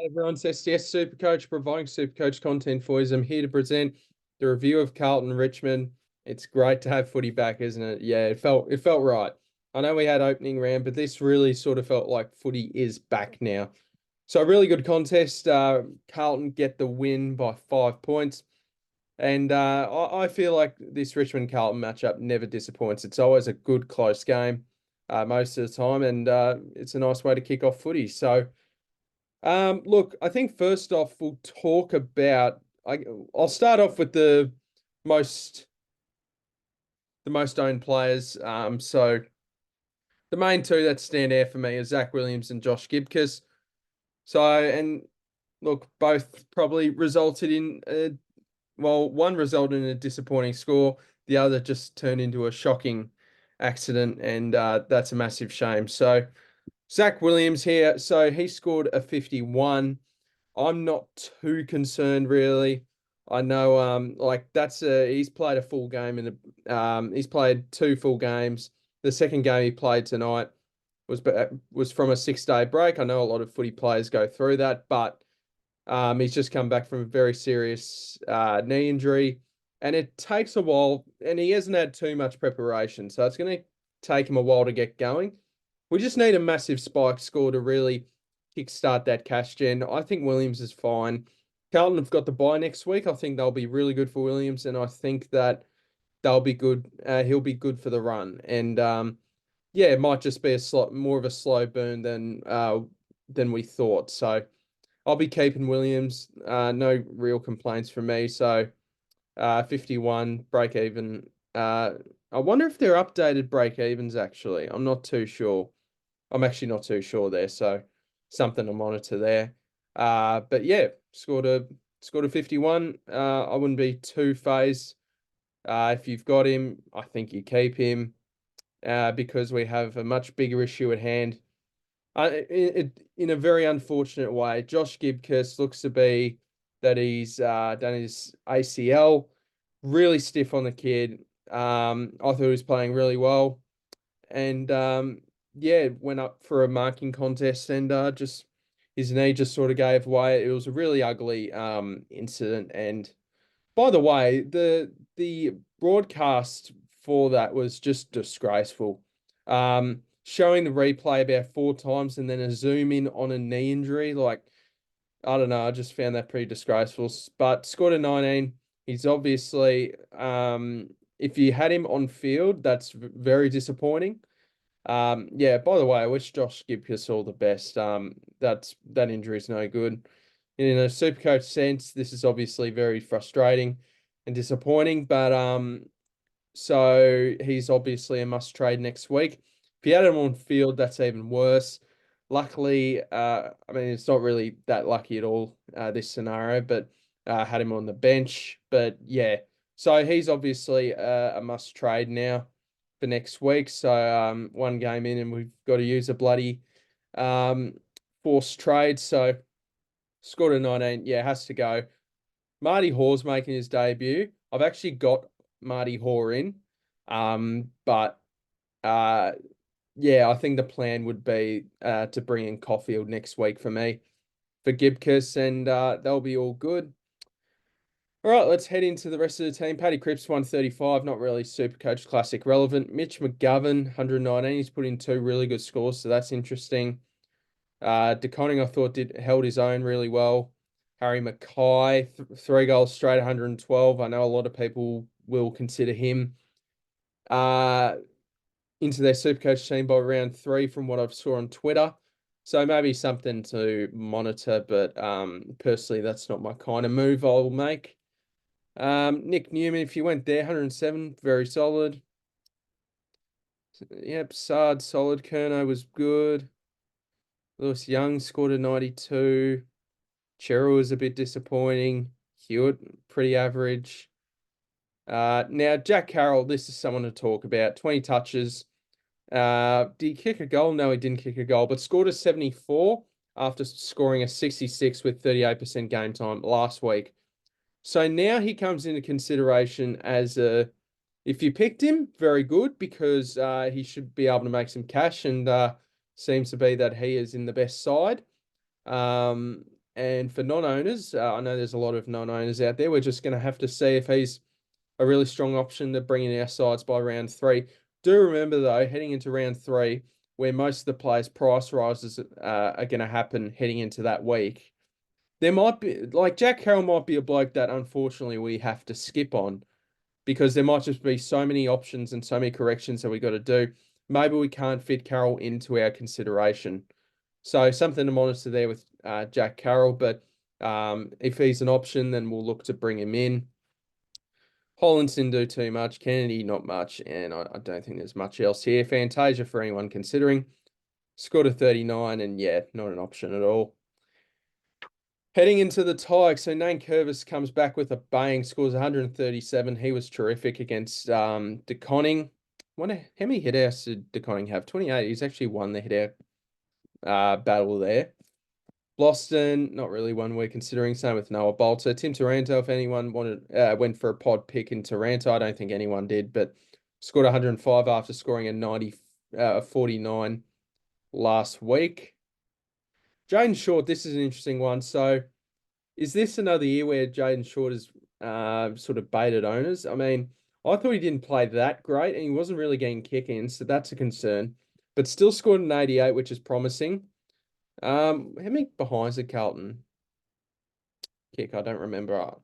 Hey everyone, it's SDS SuperCoach providing SuperCoach content for you. I'm here to present the review of Carlton and Richmond. It's great to have footy back, isn't it? Yeah, it felt right. I know we had opening round, but this really sort of felt like footy is back now. So a really good contest. Carlton get the win by 5 points. And I feel like this Richmond Carlton matchup never disappoints. It's always a good close game most of the time, and it's a nice way to kick off footy. So look, I think first off, we'll talk about. I'll start off with most the most owned players. So the main two that stand out for me are Zach Williams and Josh Gibcus. So and look, both probably resulted in one resulted in a disappointing score. The other just turned into a shocking accident, and that's a massive shame. So Zach Williams here. So he scored a 51. I'm not too concerned really. I know like he's played a full game he's played two full games. The second game he played tonight was from a 6 day break. I know a lot of footy players go through that, but he's just come back from a very serious knee injury, and it takes a while, and he hasn't had too much preparation, so it's going to take him a while to get going. We just need a massive spike score to really kickstart that cash gen. I think Williams is fine. Carlton have got the bye next week. I think they'll be really good for Williams, and I think that they'll be good. He'll be good for the run, and yeah, it might just be more of a slow burn than we thought. So I'll be keeping Williams. No real complaints from me. So 51 break even. I wonder if they're updated break evens actually. I'm not too sure. I'm actually not too sure there. So something to monitor there. But yeah, scored a 51. I wouldn't be too phased. If you've got him, I think you keep him because we have a much bigger issue at hand. In a very unfortunate way, Josh Gibcus looks to be that he's done his ACL. Really stiff on the kid. I thought he was playing really well, and yeah, went up for a marking contest, and just his knee just sort of gave way. It was a really ugly incident. And by the way, the broadcast for that was just disgraceful. Showing the replay about 4 times and then a zoom in on a knee injury, like I don't know, I just found that pretty disgraceful. But scored a 19. He's obviously, if you had him on field, that's very disappointing. Yeah, by the way, I wish Josh Gibcus all the best. That injury is no good. In a SuperCoach sense, this is obviously very frustrating and disappointing, but so he's obviously a must trade next week. If you had him on field, that's even worse. Luckily, I mean, it's not really that lucky at all, this scenario, but had him on the bench. But yeah, so he's obviously a must trade now for next week. So one game in, and we've got to use a bloody forced trade. So scored a 19. Yeah, has to go. Marty Hoare's making his debut. I've actually got Marty Hoare in. But yeah, I think the plan would be to bring in Caulfield next week for me for Gibcus, and they'll be all good. All right, let's head into the rest of the team. Paddy Cripps, 135, not really SuperCoach Classic relevant. Mitch McGovern, 119. He's put in 2 really good scores, so that's interesting. DeConning, I thought, held his own really well. Harry Mackay, 3 goals straight, 112. I know a lot of people will consider him into their SuperCoach team by round 3 from what I've saw on Twitter. So maybe something to monitor, but personally, that's not my kind of move I'll make. Nick Newman, if you went there, 107, very solid. Yep, Sard, solid. Kerno was good. Lewis Young scored a 92. Cheryl was a bit disappointing. Hewitt, pretty average. Now, Jack Carroll, this is someone to talk about. 20 touches. Did he kick a goal? No, he didn't kick a goal, but scored a 74 after scoring a 66 with 38% game time last week. So now he comes into consideration as if you picked him, very good, because he should be able to make some cash, and seems to be that he is in the best side. And And for non-owners, I know there's a lot of non-owners out there. We're just going to have to see if he's a really strong option to bring in our sides by round 3. Do remember, though, heading into round 3, where most of the players' price rises are going to happen heading into that week, there might be, like, Jack Carroll might be a bloke that, unfortunately, we have to skip on because there might just be so many options and so many corrections that we got to do. Maybe we can't fit Carroll into our consideration. So something to monitor there with Jack Carroll. But if he's an option, then we'll look to bring him in. Hollands didn't do too much. Kennedy, not much. And I don't think there's much else here. Fantasia, for anyone considering, scored a 39. And yeah, not an option at all. Heading into the Tigers, so Nane Curvis comes back with a bang, scores 137. He was terrific against De Koning. Wonder how many hit-outs did De Koning have? 28. He's actually won the hit-out battle there. Boston, not really one we're considering. Same with Noah Bolter. Tim Taranto, if anyone went for a pod pick in Taranto, I don't think anyone did, but scored 105 after scoring a 49 last week. Jaden Short, this is an interesting one. So is this another year where Jaden Short is sort of baited owners? I mean, I thought he didn't play that great and he wasn't really getting kick-ins, so that's a concern. But still scored an 88, which is promising. How many behinds did Carlton kick? I don't remember.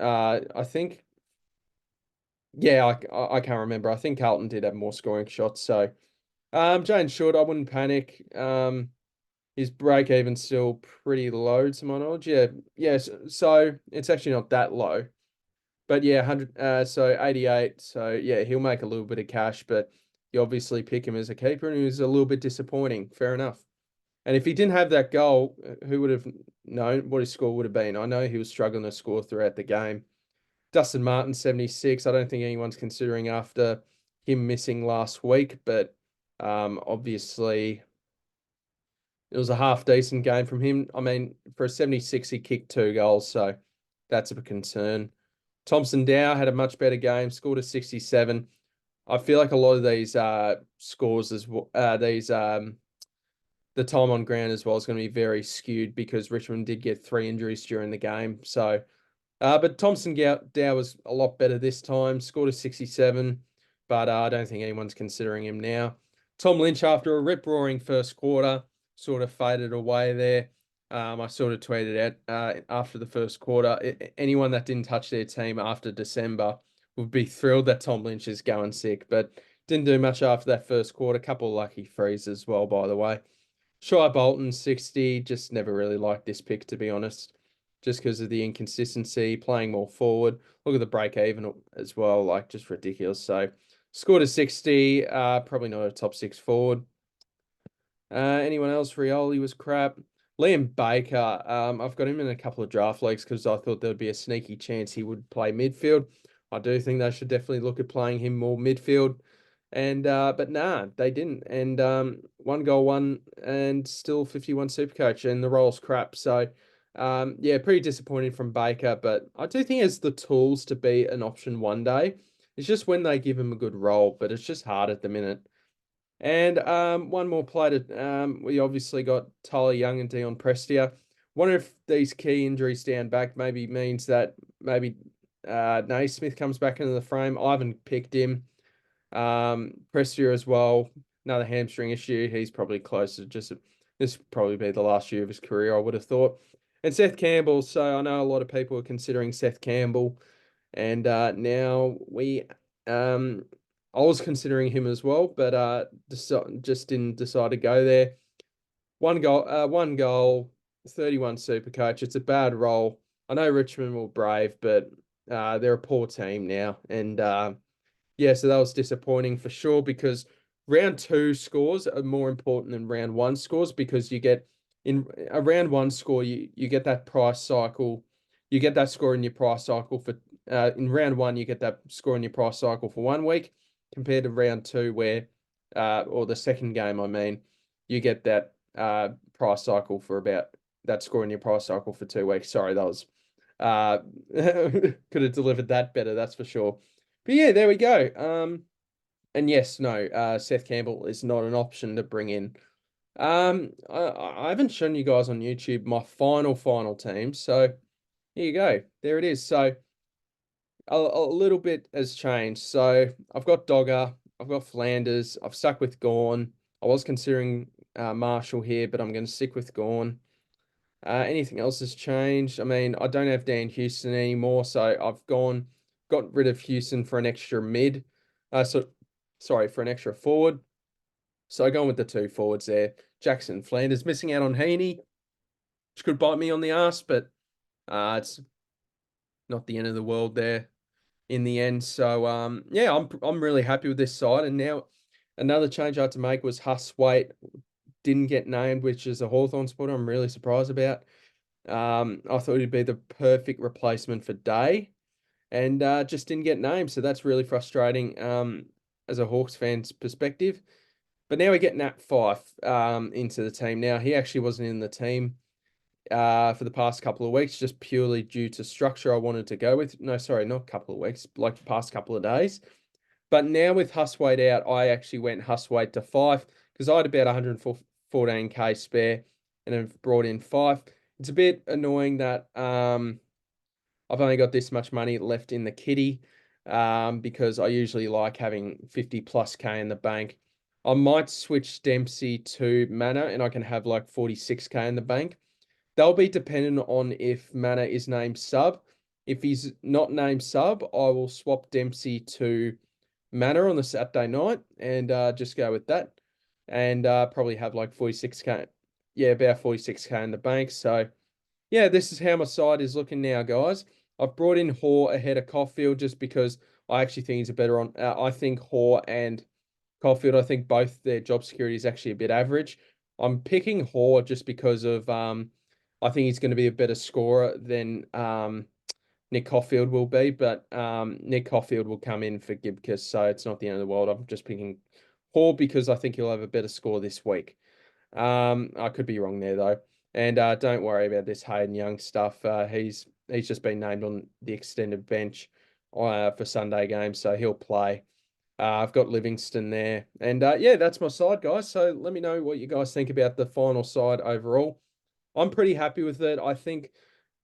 I think, yeah, I can't remember. I think Carlton did have more scoring shots. So, Jaden Short, I wouldn't panic. His break even's still pretty low to my knowledge. Yeah. So it's actually not that low, but yeah, 100. So 88. So yeah, he'll make a little bit of cash, but you obviously pick him as a keeper, and he was a little bit disappointing. Fair enough. And if he didn't have that goal, who would have known what his score would have been? I know he was struggling to score throughout the game. Dustin Martin, 76. I don't think anyone's considering after him missing last week, but obviously it was a half decent game from him. I mean, for a 76, he kicked 2 goals, so that's a concern. Thompson Dow had a much better game, scored a 67. I feel like a lot of these scores the time on ground as well is going to be very skewed because Richmond did get 3 injuries during the game. So, but Thompson Dow was a lot better this time, scored a 67, but I don't think anyone's considering him now. Tom Lynch, after a rip-roaring first quarter, sort of faded away there. I sort of tweeted out after the first quarter, anyone that didn't touch their team after December would be thrilled that Tom Lynch is going sick, but didn't do much after that first quarter. A couple of lucky frees as well, by the way. Shai Bolton, 60. Just never really liked this pick, to be honest, just because of the inconsistency, playing more forward. Look at the break even as well, like just ridiculous. So scored a 60, probably not a top 6 forward. Anyone else? Rioli was crap. Liam Baker, I've got him in a couple of draft leagues because I thought there would be a sneaky chance he would play midfield. I do think they should definitely look at playing him more midfield. And but nah, they didn't. And 1 goal, 1 and still 51 SuperCoach, and the role's crap. So yeah, pretty disappointing from Baker, but I do think he has the tools to be an option one day. It's just when they give him a good role, but it's just hard at the minute. And one more player. We obviously got Tyler Young and Dion Prestia. Wonder if these key injuries down back maybe means that maybe Naismith comes back into the frame. I haven't picked him. Prestia as well, another hamstring issue. He's probably close to this will probably be the last year of his career, I would have thought. And Seth Campbell. So I know a lot of people are considering Seth Campbell, and now I was considering him as well, but just didn't decide to go there. 1 goal, 31 SuperCoach. It's a bad role. I know Richmond were brave, but they're a poor team now, and yeah, so that was disappointing for sure because round 2 scores are more important than round 1 scores because you get in a round 1 score, you get that price cycle, you get that score in your price cycle for in round 1, you get that score in your price cycle for 1 week compared to round 2 where or the second game, I mean, you get that price cycle for about that score in your price cycle for 2 weeks. Sorry, that was could have delivered that better, that's for sure. But yeah, there we go. And yes, no, Seth Campbell is not an option to bring in I haven't shown you guys on YouTube my final team. So here you go. There it is. So a little bit has changed. So I've got Dogger, I've got Flanders, I've stuck with Gorn. I was considering Marshall here, but I'm going to stick with Gorn. Anything else has changed? I mean, I don't have Dan Houston anymore, so I've got rid of Houston for an extra mid. For an extra forward. So going with the two forwards there. Jackson Flanders missing out on Heaney, which could bite me on the ass, but it's not the end of the world there in the end. So yeah, I'm really happy with this side. And now another change I had to make was Huss Waite didn't get named, which is a Hawthorn supporter I'm really surprised about. I thought he'd be the perfect replacement for Day, and just didn't get named. So that's really frustrating as a Hawks fan's perspective. But now we get Nat Fife into the team. Now, he actually wasn't in the team for the past couple of weeks, just purely due to structure I wanted to go with. No, sorry, not a couple of weeks, like the past couple of days. But now with Hustwaite out, I actually went Hustwaite to Fife because I had about 114k spare and have brought in Fife. It's a bit annoying that I've only got this much money left in the kitty because I usually like having 50 plus K in the bank. I might switch Dempsey to Mana and I can have like 46k in the bank. They'll be dependent on if Mana is named sub. If he's not named sub, I will swap Dempsey to Mana on the Saturday night and just go with that. And probably have like 46k. Yeah, about 46k in the bank. So yeah, this is how my side is looking now, guys. I've brought in Hoare ahead of Caulfield just because I actually think he's a better on. I think Hoare and Caulfield, I think both their job security is actually a bit average. I'm picking Hoare just because of I think he's going to be a better scorer than Nick Caulfield will be, but Nick Caulfield will come in for Gibcus, so it's not the end of the world. I'm just picking Hoare because I think he'll have a better score this week. I could be wrong there though. And don't worry about this Hayden Young stuff. He's just been named on the extended bench for Sunday games, so he'll play. I've got Livingston there. And yeah, that's my side, guys. So let me know what you guys think about the final side overall. I'm pretty happy with it. I think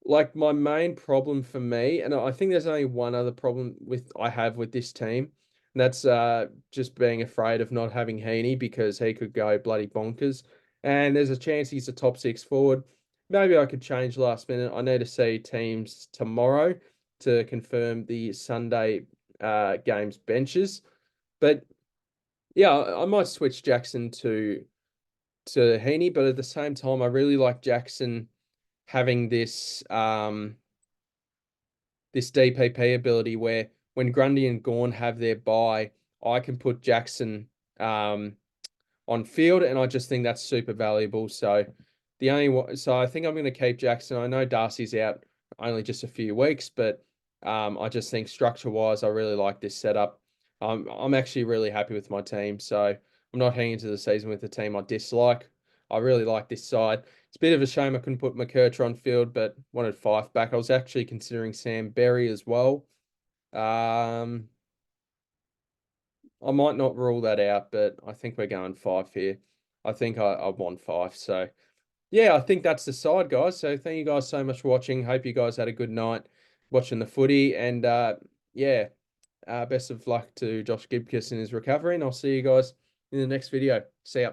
like my main problem for me, and I think there's only one other problem I have with this team, and that's just being afraid of not having Heaney because he could go bloody bonkers. And there's a chance he's a top six forward. Maybe I could change last minute. I need to see teams tomorrow to confirm the Sunday games benches. But yeah, I might switch Jackson to Heaney, but at the same time, I really like Jackson having this this DPP ability where when Grundy and Gawn have their bye, I can put Jackson on field, and I just think that's super valuable. So I think I'm going to keep Jackson. I know Darcy's out only just a few weeks, but I just think structure wise, I really like this setup. I'm actually really happy with my team, so I'm not heading into the season with a team I dislike. I really like this side. It's a bit of a shame I couldn't put McKercher on field, but wanted Fife back. I was actually considering Sam Berry as well. I might not rule that out, but I think we're going Fife here. I think I want Fife. So yeah, I think that's the side, guys. So thank you guys so much for watching. Hope you guys had a good night watching the footy. And yeah, best of luck to Josh Gibcus in his recovery. And I'll see you guys in the next video. See ya.